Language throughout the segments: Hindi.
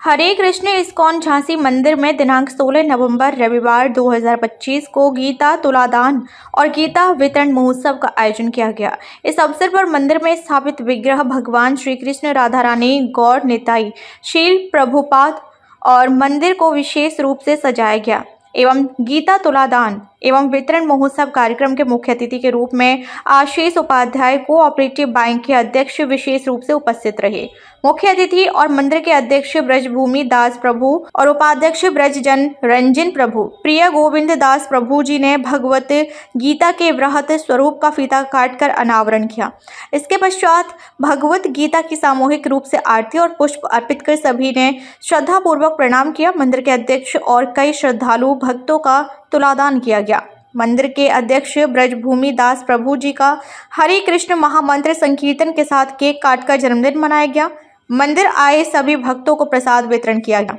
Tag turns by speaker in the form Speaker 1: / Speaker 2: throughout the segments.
Speaker 1: हरे कृष्ण इस्कॉन झांसी मंदिर में दिनांक 16 नवंबर रविवार 2025 को गीता तुलादान और गीता वितरण महोत्सव का आयोजन किया गया। इस अवसर पर मंदिर में स्थापित विग्रह भगवान श्री कृष्ण, राधा रानी, गौर निताई, शील प्रभुपाद और मंदिर को विशेष रूप से सजाया गया एवं गीता तुलादान एवं वितरण महोत्सव कार्यक्रम के मुख्य अतिथि के रूप में आशीष उपाध्याय कोऑपरेटिव बैंक के अध्यक्ष विशेष रूप से उपस्थित रहे। मुख्य अतिथि और मंदिर के अध्यक्ष ब्रजभूमि दास प्रभु और उपाध्यक्ष ब्रजजन रंजन प्रभु प्रिय गोविंद दास प्रभु जी ने भगवत गीता के वृहत स्वरूप का फीता काटकर अनावरण किया। इसके पश्चात भगवत गीता की सामूहिक रूप से आरती और पुष्प अर्पित कर सभी ने श्रद्धापूर्वक प्रणाम किया। मंदिर के अध्यक्ष और कई श्रद्धालु भक्तों का तुलादान किया गया। मंदिर के अध्यक्ष ब्रजभूमि दास प्रभु जी का हरे कृष्ण महामंत्र संकीर्तन के साथ केक काटकर जन्मदिन मनाया गया। मंदिर आए सभी भक्तों को प्रसाद वितरण किया गया।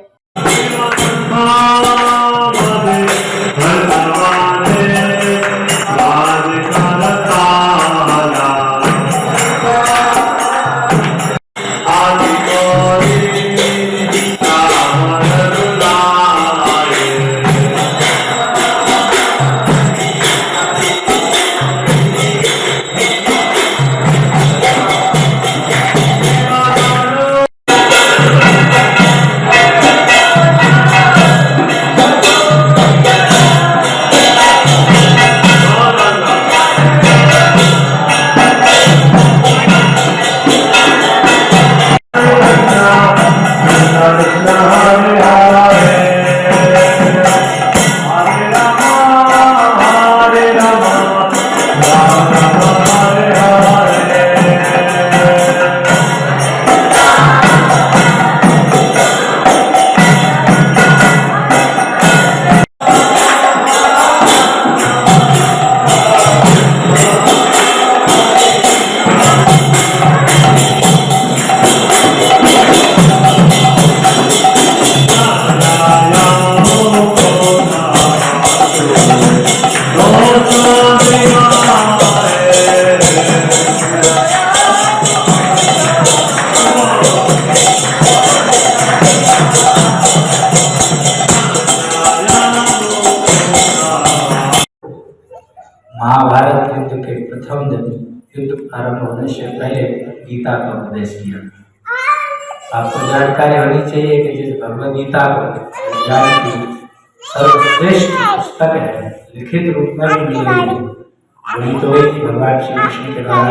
Speaker 2: महाभारत युद्ध के प्रथम दिन युद्ध आरंभ होने से पहले गीता का उपदेश किया। आपको जानकारी होनी चाहिए कि जिस भगवद गीता को ज्ञान की सर्वश्रेष्ठ पुस्तक है, लिखित रूप में भी मिल गई है। वही तो है कि भगवान श्री कृष्ण के द्वारा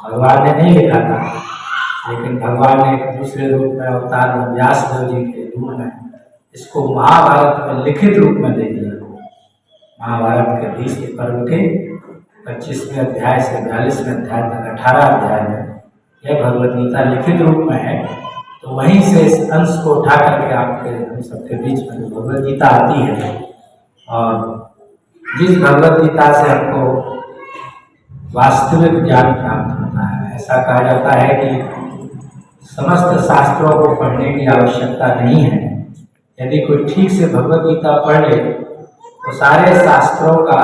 Speaker 2: भगवान ने नहीं लिखा था, लेकिन भगवान ने एक दूसरे रूप में अवतार में व्यास देव जी के रूप में इसको महाभारत में लिखित रूप में दे दिया। महाभारत के 20 पर्व के 25वें अध्याय से 42वें अध्याय तक 18 अध्याय में यह भगवद गीता लिखित रूप में है। तो वहीं से इस अंश को उठा करके आपके हम सबके बीच में जो भगवद गीता आती है, और जिस भगवद गीता से हमको वास्तविक ज्ञान प्राप्त होता है। ऐसा कहा जाता है कि समस्त शास्त्रों को पढ़ने की आवश्यकता नहीं है। यदि कोई ठीक से भगवद गीता पढ़ ले तो सारे शास्त्रों का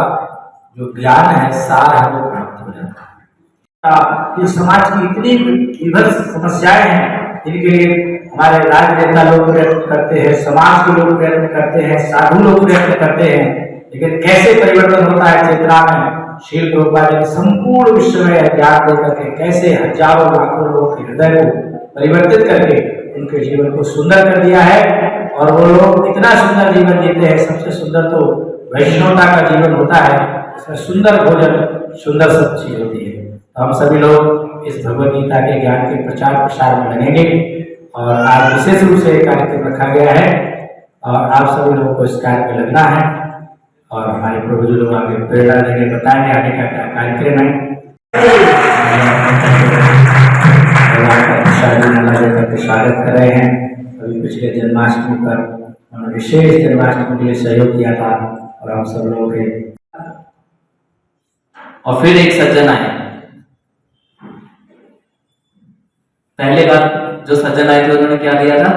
Speaker 2: जो ज्ञान है, सार है, वो प्राप्त हो जाता है। इस समाज की इतनी विभत्स समस्याएं हैं जिनके लिए हमारे राजनेता लोग प्रयत्न करते हैं, समाज के लोग प्रयत्न करते हैं, साधु लोग प्रयत्न करते हैं, लेकिन कैसे परिवर्तन होता है चेतना में। शील प्रभुपाद ने संपूर्ण विश्व में ज्ञान देकर के कैसे हजारों लाखों लोगों के हृदय को परिवर्तित करके उनके जीवन को सुंदर कर दिया है। और वो लोग इतना सुंदर जीवन जीते हैं। सबसे सुंदर तो वैष्णवता का जीवन होता है, इसमें सुंदर भोजन, सुंदर सब चीज होती है। तो हम सभी लोग इस भगवद गीता के ज्ञान के प्रचार प्रसार में लगेंगे। और आज विशेष रूप से कार्यक्रम रखा गया है और आप सभी लोगों को इस कार्य में लगना है। और हमारे प्रभु जी लोग आगे प्रेरणा देंगे, बताएंगे आगे का क्या कार्यक्रम है। स्वागत कर रहे हैं। अभी पिछले जन्माष्टमी पर उन्होंने विशेष जन्माष्टमी के लिए सहयोग किया था और हम सब लोग के।
Speaker 3: और फिर एक सज्जन आए। पहले बार जो सज्जन आए थे उन्होंने क्या दिया था?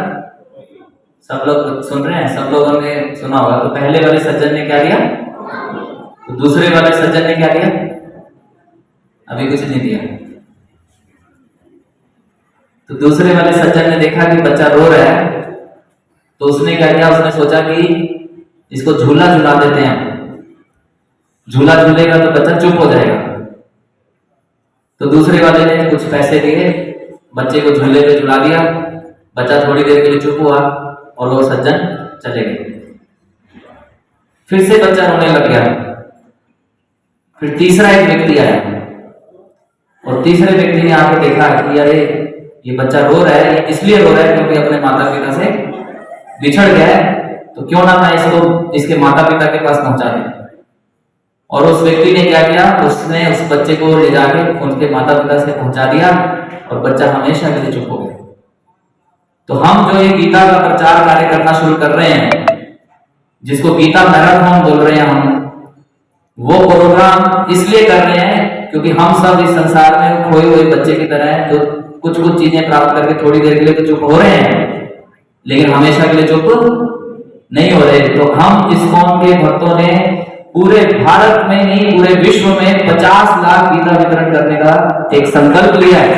Speaker 3: सब लोग सुन रहे हैं, सब लोगों ने सुना होगा। तो पहले वाले सज्जन ने क्या दिया, तो दूसरे वाले सज्जन ने क्या दिया? अभी कुछ नहीं दिया। तो दूसरे वाले सज्जन ने देखा कि बच्चा रो रहा है, तो उसने क्या किया, उसने सोचा कि इसको झूला झूला देते हैं, झूला झूलेगा तो बच्चा चुप हो जाएगा। तो दूसरे वाले ने कुछ पैसे दिए, बच्चे को झूले पे झुला दिया, बच्चा थोड़ी देर के लिए चुप हुआ और वो सज्जन चले गए। फिर से बच्चा रोने लग गया। फिर तीसरा एक व्यक्ति आया और तीसरे व्यक्ति ने आके देखा कि अरे ये बच्चा रो रहा है, ये इसलिए रो रहा है क्योंकि अपने माता पिता से बिछड़ गया है, तो क्यों ना मैं इसको इसके माता पिता के पास पहुंचा दूं। और उस व्यक्ति ने क्या किया, उसने उस बच्चे को ले जाके उनके माता पिता से पहुंचा दिया और बच्चा हमेशा के लिए चुप हो गया। तो हम जो ये गीता का प्रचार कार्य करना शुरू कर रहे हैं, जिसको गीता मैराथन बोल रहे हैं हम, वो प्रोग्राम इसलिए कर रहे हैं क्योंकि हम सब इस संसार में खोए हुए बच्चे की तरह हैं, जो कुछ कुछ चीजें प्राप्त करके थोड़ी देर के लिए तो चुप हो रहे हैं, लेकिन हमेशा के लिए चुप नहीं हो रहे। तो हम इस्कॉन के भक्तों ने पूरे भारत में नहीं, पूरे विश्व में 50 लाख गीता वितरण करने का एक संकल्प लिया है।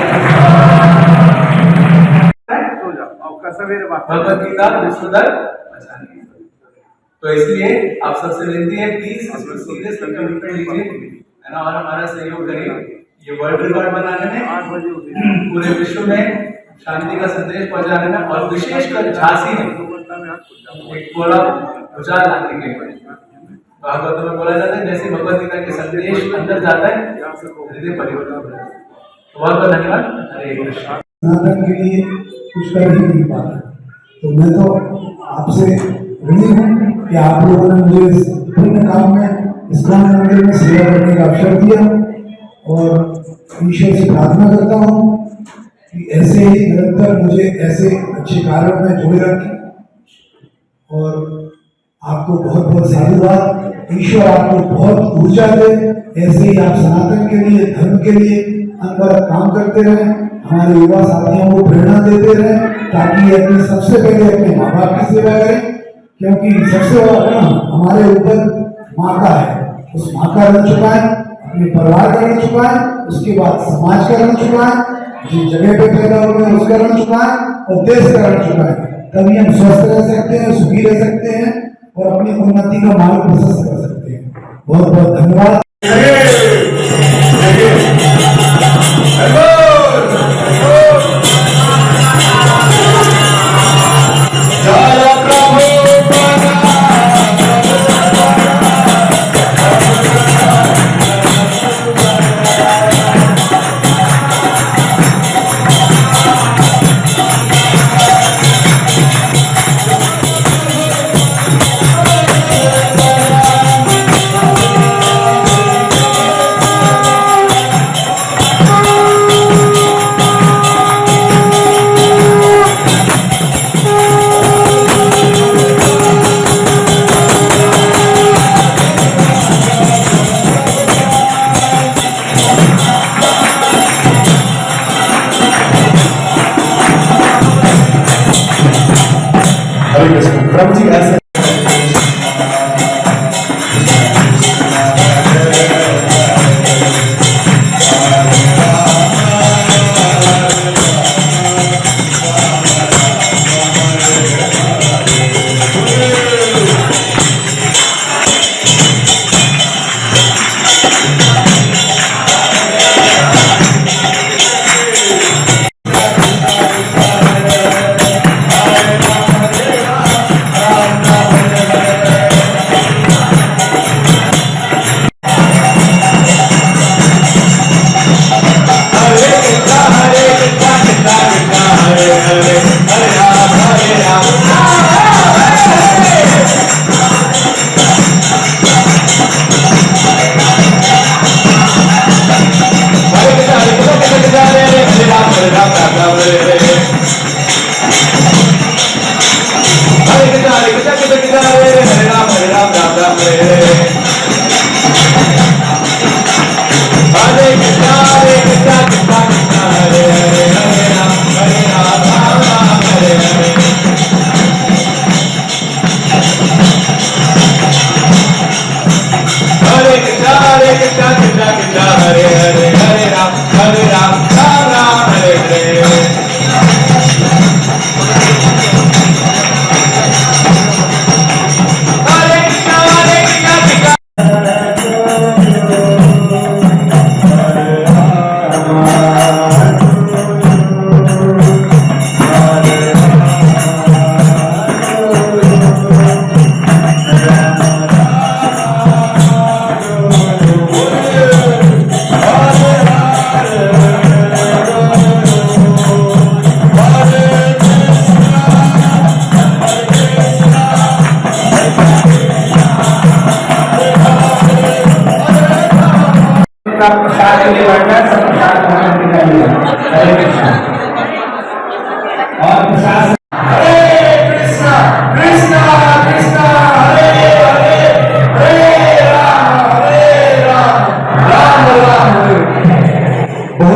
Speaker 4: भगवत गीता विश्वदर बचाने। तो इसलिए आप सबसे विनती है, प्लीज इसको सीरियस कमिटमेंट लीजिए, है ना, और हमारा सहयोग करिए ये वर्ल्ड रिकॉर्ड बनाने में, पूरे विश्व में शांति का संदेश पहुंचाने में, और विशेषकर झांसी में एक पूरा भुजाल लाने के लिए। भागवत में बोला जाता है जैसे भगवत गीता के संदेश अंदर जाता है, हृदय परिवर्तन होता है। बहुत बहुत धन्यवाद। हरे कृष्ण।
Speaker 5: सनातन के लिए कुछ कर ही नहीं पाता, तो मैं तो आपसे ऋणी हूँ कि आप लोगों ने मुझे इस पुण्य काम में इस्कॉन मंदिर में सेवा करने का अवसर दिया, और ईश्वर से प्रार्थना करता हूँ कि ऐसे ही निरंतर मुझे ऐसे अच्छे कार्यों में जोड़े रखें। और आपको बहुत बहुत साधुवाद, ईश्वर आपको बहुत ऊर्जा दे, ऐसे ही आप सनातन के लिए, धर्म के लिए अनवरत काम करते रहें, हमारे युवा साथियों को प्रेरणा देते रहें, ताकि ये अपने सबसे पहले अपने माँ बाप की सेवा करें, क्योंकि सबसे बड़ा हमारे ऊपर माँ का है। उस माँ का ऋण चुकाएं, अपने परिवार का ऋण चुकाएं, उसके बाद समाज का ऋण चुकाएं, जिस जगह पे पैदा हुए हैं उसका ऋण चुकाएं, और देश का ऋण चुकाएं। तभी हम स्वस्थ रह सकते हैं, सुखी रह सकते हैं, और अपनी उन्नति का मार्ग प्रशस्त कर सकते हैं। बहुत बहुत धन्यवाद। प्रभु जी ऐसे
Speaker 4: हरे हरे हरे राम राम राम हरे हरे।
Speaker 2: अपना प्रसाद के लिए बैठे